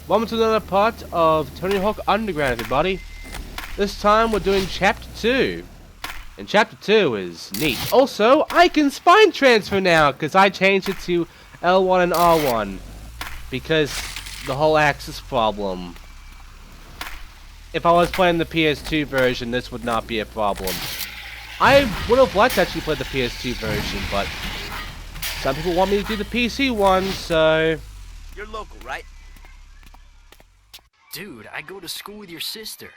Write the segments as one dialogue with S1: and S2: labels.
S1: Welcome to another part of Tony Hawk Underground, everybody. This time we're doing Chapter 2. And Chapter 2 is neat. Also, I can spine transfer now, because I changed it to L1 and R1. Because the whole axis problem. If I was playing the PS2 version, this would not be a problem. I would have liked to actually play the PS2 version, but some people want me to do the PC one, so...
S2: You're local, right?
S3: Dude, I go to school with your sister.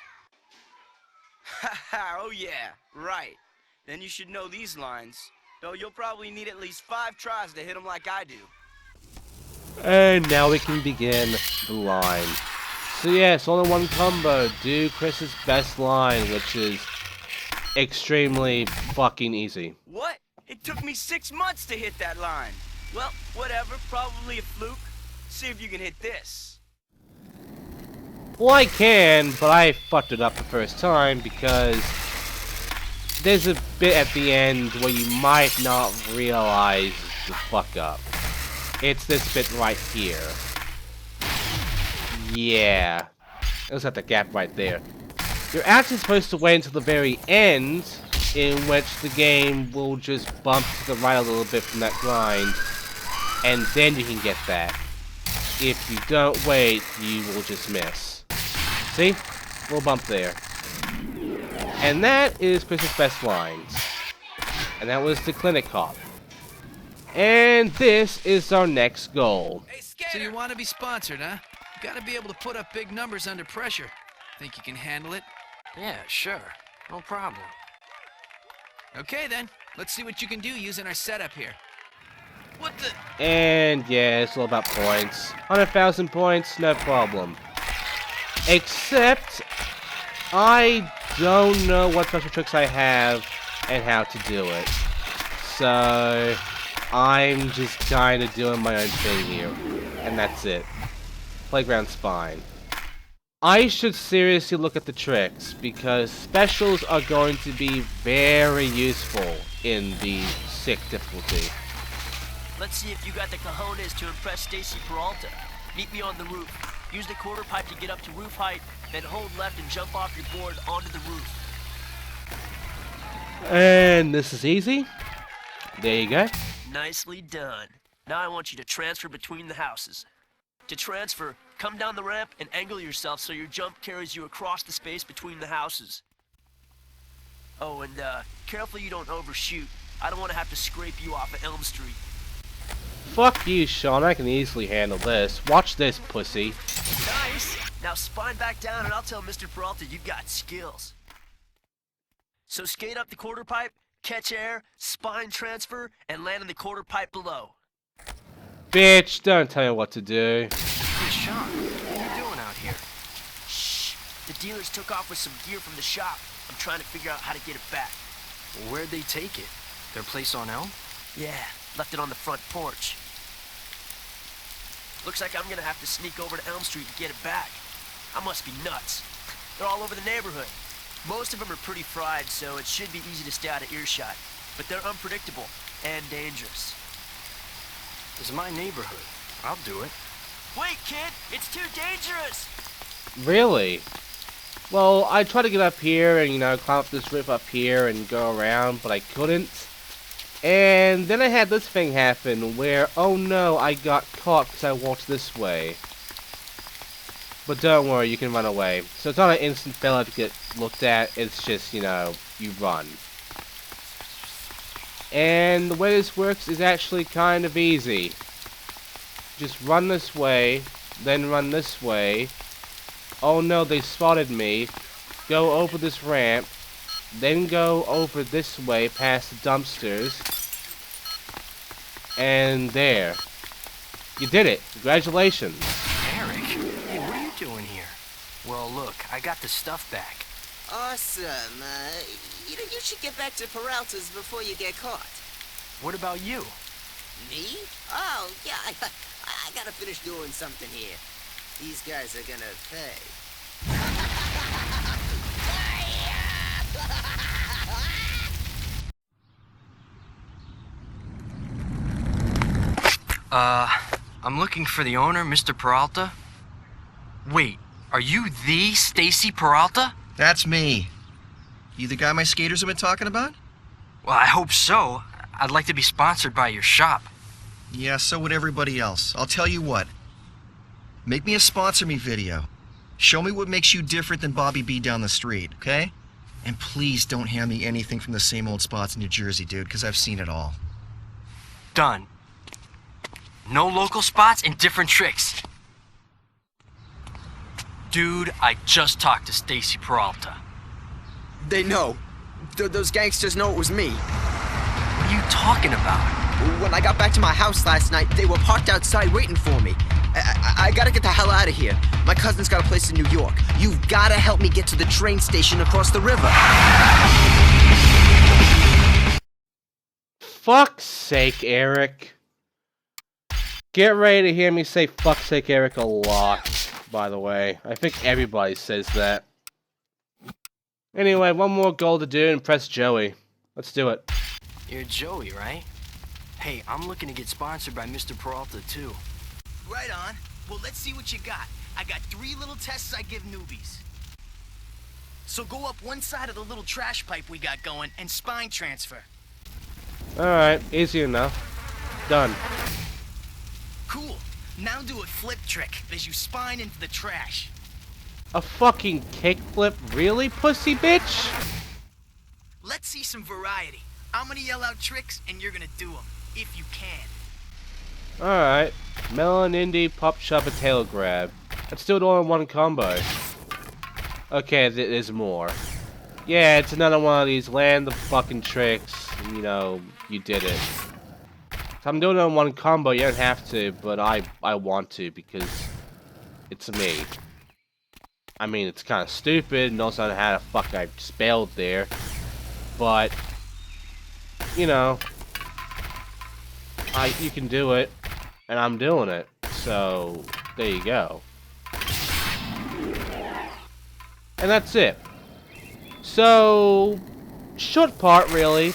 S2: Haha, oh yeah, right. Then you should know these lines. Though you'll probably need at least 5 tries to hit them like I do.
S1: And now we can begin the line. So yes, all in one combo, do Chris's best line, which is extremely fucking easy.
S2: What? It took me 6 months to hit that line. Well, whatever, probably a fluke. See if you can hit this.
S1: Well, I can, but I fucked it up the first time because there's a bit at the end where you might not realize the fuck up. It's this bit right here. Yeah. Let's have the gap right there. You're actually supposed to wait until the very end, in which the game will just bump to the right a little bit from that grind, and then you can get that. If you don't wait, you will just miss. See? Little bump there. And that is Chris's best lines. And that was the clinic hop. And this is our next goal.
S4: Hey, so you want to be sponsored, huh? You gotta be able to put up big numbers under pressure. Think you can handle it?
S3: Yeah, sure. No problem.
S4: Okay then, let's see what you can do using our setup here. What the?
S1: And yeah, it's all about points. 100,000 points, no problem. Except, I don't know what special tricks I have and how to do it. So, I'm just kind of doing my own thing here. And that's it. Playground Spine. I should seriously look at the tricks, because specials are going to be very useful in the sick difficulty.
S5: Let's see if you got the cojones to impress Stacy Peralta. Meet me on the roof. Use the quarter pipe to get up to roof height, then hold left and jump off your board onto the roof.
S1: And this is easy. There you go.
S5: Nicely done. Now I want you to transfer between the houses. To transfer, come down the ramp and angle yourself so your jump carries you across the space between the houses. Oh, and careful you don't overshoot. I don't want to have to scrape you off of Elm Street.
S1: Fuck you, Sean. I can easily handle this. Watch this, pussy.
S5: Nice! Now spine back down and I'll tell Mr. Peralta you've got skills. So skate up the quarter pipe, catch air, spine transfer, and land in the quarter pipe below.
S1: Bitch, don't tell me what to do.
S3: Hey, Sean, what are you doing out here?
S5: Shh! The dealers took off with some gear from the shop. I'm trying to figure out how to get it back.
S3: Where'd they take it? Their place on Elm?
S5: Yeah, left it on the front porch. Looks like I'm gonna have to sneak over to Elm Street to get it back. I must be nuts. They're all over the neighborhood. Most of them are pretty fried, so it should be easy to stay out of earshot. But they're unpredictable and dangerous.
S3: It's my neighborhood. I'll do it.
S5: Wait, kid! It's too dangerous!
S1: Really? Well, I tried to get up here and, climb up this roof up here and go around, but I couldn't. And then I had this thing happen where, oh no, I got caught because I walked this way. But don't worry, you can run away. So it's not an instant failure to get looked at, it's just, you run. And the way this works is actually kind of easy. Just run this way, then run this way. Oh no, they spotted me. Go over this ramp, then go over this way past the dumpsters. And there. You did it. Congratulations.
S3: Eric, hey, what are you doing here? Well, look, I got the stuff back.
S6: Awesome. You should get back to Peralta's before you get caught.
S3: What about you?
S6: Me? Oh, yeah, I gotta finish doing something here. These guys are gonna pay.
S3: I'm looking for the owner, Mr. Peralta. Wait, are you the Stacy Peralta?
S7: That's me. You the guy my skaters have been talking about?
S3: Well, I hope so. I'd like to be sponsored by your shop.
S7: Yeah, so would everybody else. I'll tell you what. Make me a sponsor me video. Show me what makes you different than Bobby B down the street, okay? And please don't hand me anything from the same old spots in New Jersey, dude, because I've seen it all.
S3: Done. No local spots and different tricks. Dude, I just talked to Stacy Peralta.
S8: They know. Those gangsters know it was me.
S3: What are you talking about?
S8: When I got back to my house last night, they were parked outside waiting for me. I gotta get the hell out of here. My cousin's got a place in New York. You've gotta help me get to the train station across the river.
S1: Fuck's sake, Eric. Get ready to hear me say fuck's sake, Eric a lot, by the way. I think everybody says that. Anyway, one more goal to do and press Joey. Let's do it.
S3: You're Joey, right? Hey, I'm looking to get sponsored by Mr. Peralta, too.
S2: Right on. Well, let's see what you got. I got 3 little tests I give newbies. So go up one side of the little trash pipe we got going and spine transfer.
S1: Alright, easy enough. Done.
S2: Cool. Now do a flip trick as you spine into the trash.
S1: A fucking kickflip? Really, pussy bitch?
S2: Let's see some variety. I'm gonna yell out tricks and you're gonna do them, if you can.
S1: Alright. Melon, indie, pop, shove, a tail grab. Let's do it all in one combo. Okay, there's more. Yeah, it's another one of these land the fucking tricks. And, you know, you did it. So I'm doing it in one combo, you don't have to, but I want to because it's me. I mean, it's kind of stupid, and also I don't know how the fuck I spelled there. But, you know, you can do it, and I'm doing it. So, there you go. And that's it. So, short part, really.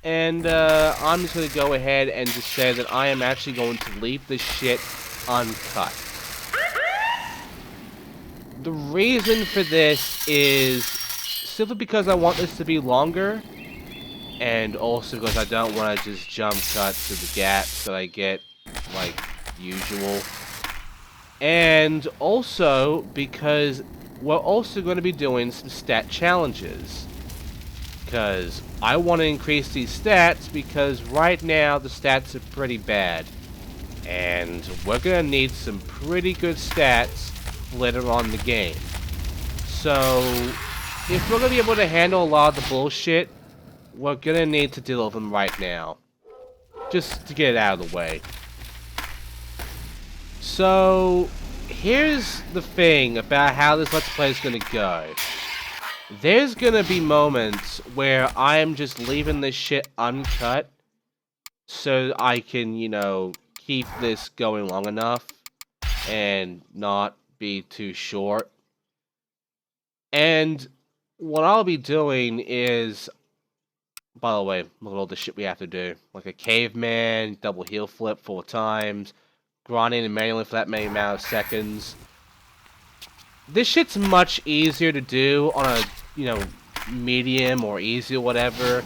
S1: And, I'm just going to go ahead and just say that I am actually going to leave this shit uncut. The reason for this is simply because I want this to be longer, and also because I don't want to just jump cut to the gaps that I get, like usual. And also because we're also going to be doing some stat challenges. Because I want to increase these stats because right now the stats are pretty bad. And we're going to need some pretty good stats later on in the game. So, if we're going to be able to handle a lot of the bullshit, we're going to need to deal with them right now. Just to get it out of the way. So, here's the thing about how this Let's Play is going to go. There's going to be moments where I am just leaving this shit uncut so I can, you know, keep this going long enough and not be too short. And what I'll be doing is, by the way, look at all the shit we have to do. Like a caveman, double heel flip 4 times, grinding and manually for that many amount of seconds. This shit's much easier to do on a, you know, medium or easy or whatever,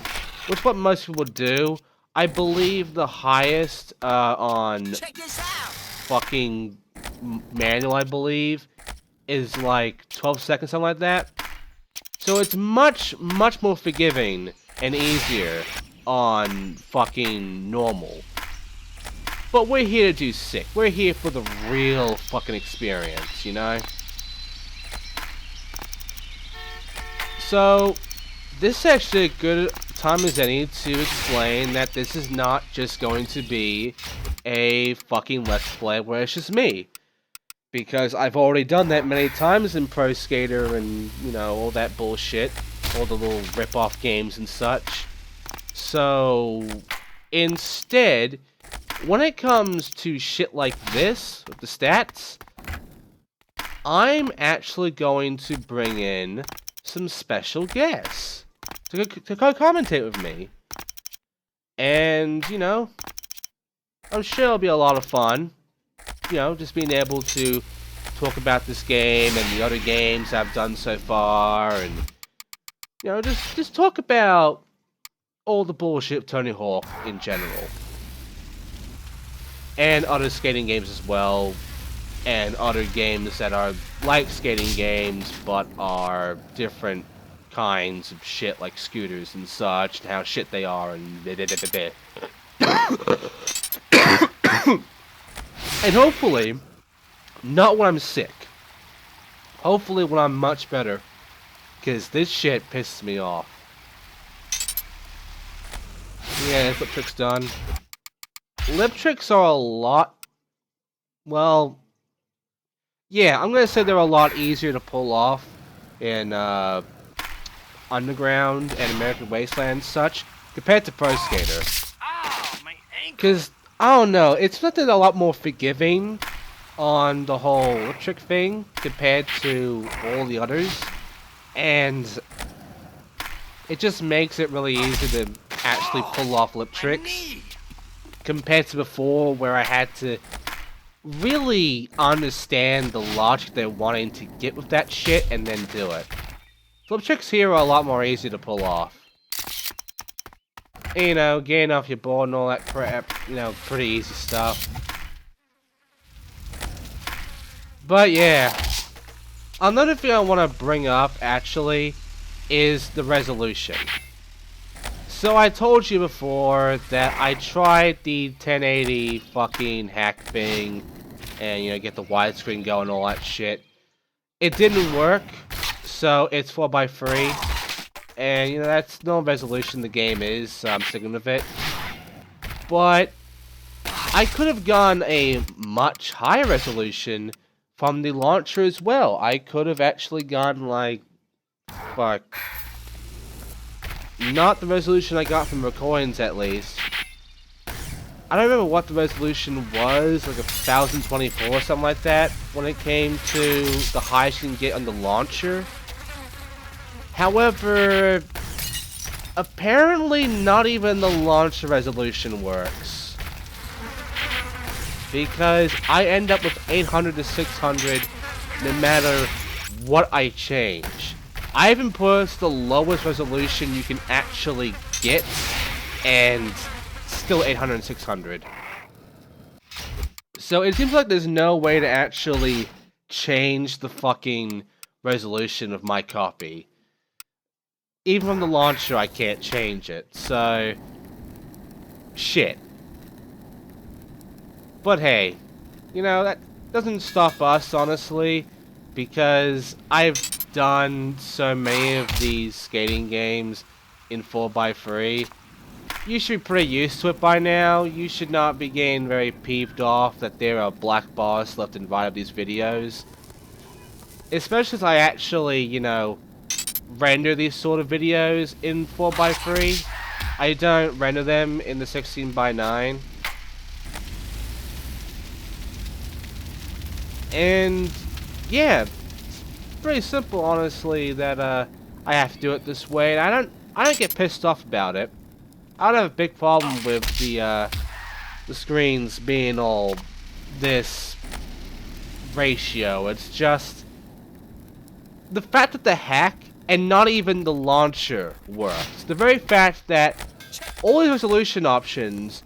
S1: which is what most people do. I believe the highest on fucking manual, I believe, is like 12 seconds, something like that. So it's much more forgiving and easier on fucking normal. But we're here to do sick. We're here for the real fucking experience, you know? So, this is actually a good time as any to explain that this is not just going to be a fucking Let's Play where it's just me. Because I've already done that many times in Pro Skater and, you know, all that bullshit. All the little rip-off games and such. So, instead, when it comes to shit like this, with the stats, I'm actually going to bring in some special guests to co-commentate with me. And, you know, I'm sure it'll be a lot of fun. You know, just being able to talk about this game and the other games I've done so far, and you know, just talk about all the bullshit of Tony Hawk in general. And other skating games as well, and other games that are like skating games, but are different kinds of shit, like scooters and such, and how shit they are, and and hopefully, not when I'm sick. Hopefully when I'm much better, because this shit pisses me off. Yeah, lip trick's done. Lip tricks are a lot... Well... Yeah, I'm gonna say they're a lot easier to pull off in Underground and American Wasteland and such, compared to Pro Skater.
S5: Ow, my ankle!
S1: Because, I don't know, it's something a lot more forgiving on the whole lip trick thing compared to all the others. And it just makes it really easy to actually pull off lip tricks. Compared to before, where I had to really understand the logic they're wanting to get with that shit and then do it. Flip tricks here are a lot more easy to pull off. You know, getting off your board and all that crap, you know, pretty easy stuff. But yeah, another thing I want to bring up, actually, is the resolution. So I told you before that I tried the 1080 fucking hack thing, and you know, get the widescreen going and all that shit. It didn't work, so it's 4x3, and you know, that's no resolution the game is, so I'm sticking with it. But I could have gone a much higher resolution from the launcher as well. I could have actually gone like, fuck, not the resolution I got from recordings at least. I don't remember what the resolution was, like 1024 or something like that, when it came to the highest you can get on the launcher. However, apparently not even the launcher resolution works. Because I end up with 800 to 600 no matter what I change. I even pushed the lowest resolution you can actually get, and still 800 and 600. So it seems like there's no way to actually change the fucking resolution of my copy. Even from the launcher, I can't change it, so... shit. But hey, you know, that doesn't stop us, honestly, because I've done so many of these skating games in 4x3. You should be pretty used to it by now. You should not be getting very peeved off that there are black bars left and right of these videos. Especially as I actually, you know, render these sort of videos in 4x3. I don't render them in the 16:9. And yeah, it's pretty simple, honestly, that I have to do it this way. And I don't get pissed off about it. I don't have a big problem with the screens being all this ratio. It's just the fact that the hack and not even the launcher works. The very fact that all these resolution options,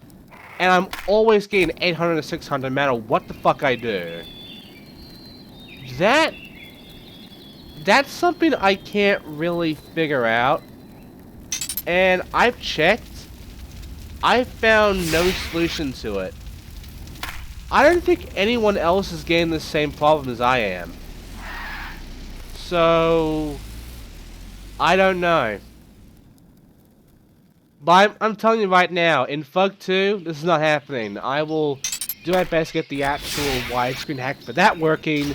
S1: and I'm always getting 800 to 600 no matter what the fuck I do. That's something I can't really figure out. And I've checked. I found no solution to it. I don't think anyone else is getting the same problem as I am. So I don't know. But I'm telling you right now, in Fug 2, this is not happening. I will do my best to get the actual widescreen hack for that working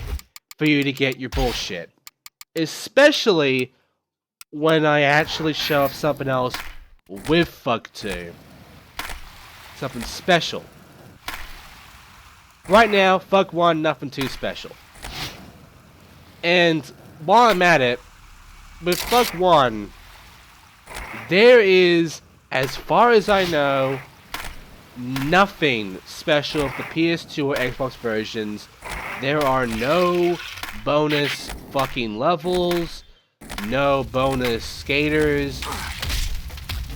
S1: for you to get your bullshit. Especially when I actually show off something else with Fug 2. Something special. Right now, Fug 1, nothing too special. And while I'm at it, with Fug 1, there is, as far as I know, nothing special with the PS2 or Xbox versions there are no bonus fucking levels, no bonus skaters,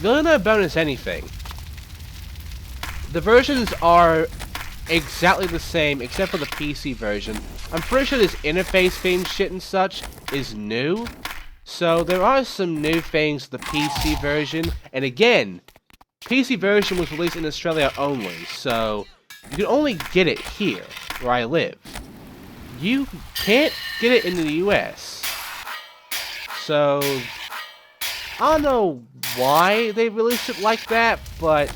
S1: really no bonus anything. The versions are exactly the same except for the PC version. I'm pretty sure this interface theme shit and such is new. So there are some new things to the PC version, and again, PC version was released in Australia only, so you can only get it here, where I live. You can't get it in the US. So, I don't know why they released it like that, but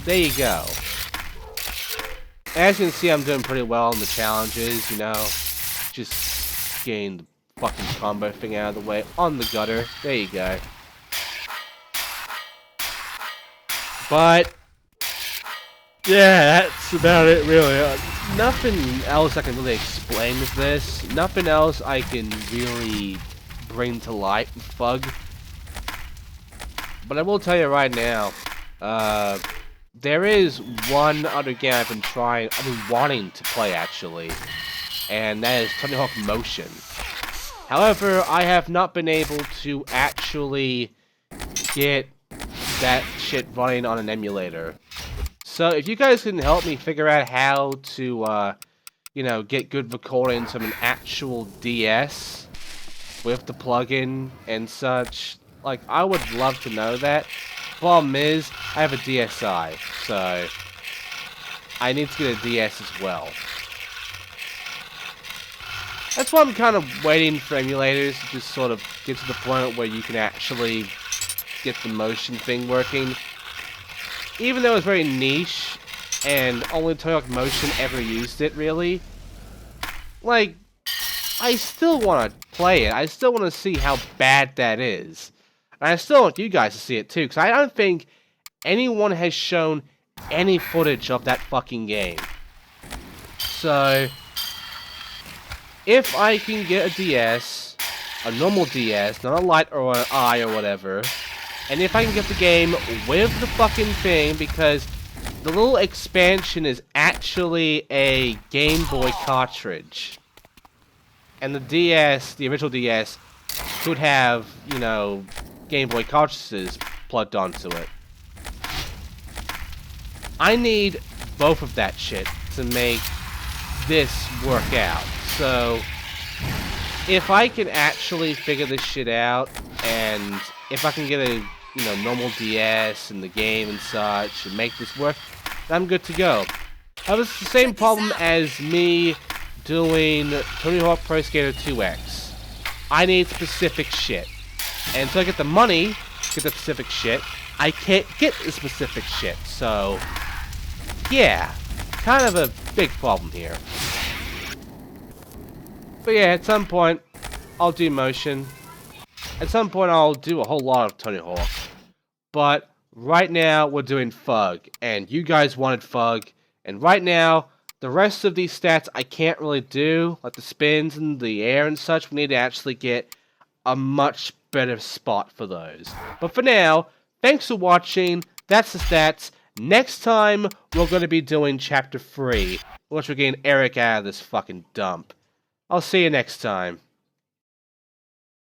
S1: there you go. As you can see, I'm doing pretty well in the challenges, you know, just getting the fucking combo thing out of the way on the gutter. There you go. But yeah, that's about it really. Nothing else I can really explain with this. Nothing else I can really bring to light with Fug. But I will tell you right now, there is one other game I've been wanting to play actually, and that is Tony Hawk Motion. However, I have not been able to actually get that shit running on an emulator. So if you guys can help me figure out how to, you know, get good recordings from an actual DS with the plugin and such, like, I would love to know that. Problem is, I have a DSi, so I need to get a DS as well. That's why I'm kind of waiting for emulators to just sort of get to the point where you can actually get the motion thing working. Even though it's very niche, and only Tony Hawk Motion ever used it, really, like, I still want to play it. I still want to see how bad that is. And I still want you guys to see it too, because I don't think anyone has shown any footage of that fucking game. So, if I can get a DS, a normal DS, not a Lite or an I or whatever, and if I can get the game with the fucking thing, because the little expansion is actually a Game Boy cartridge. And the DS, the original DS, could have, you know, Game Boy cartridges plugged onto it. I need both of that shit to make this work out. So, if I can actually figure this shit out, and if I can get a, you know, normal DS and the game and such, and make this work, I'm good to go. That was the same problem as me doing Tony Hawk Pro Skater 2X. I need specific shit. And until I get the money to get the specific shit, I can't get the specific shit. So, yeah, kind of a big problem here. But yeah, at some point, I'll do Motion. At some point, I'll do a whole lot of Tony Hawk. But right now, we're doing Fug. And you guys wanted Fug. And right now, the rest of these stats I can't really do. Like the spins and the air and such. We need to actually get a much better spot for those. But for now, thanks for watching. That's the stats. Next time, we're going to be doing Chapter 3. Which we're getting Eric out of this fucking dump. I'll see you next time.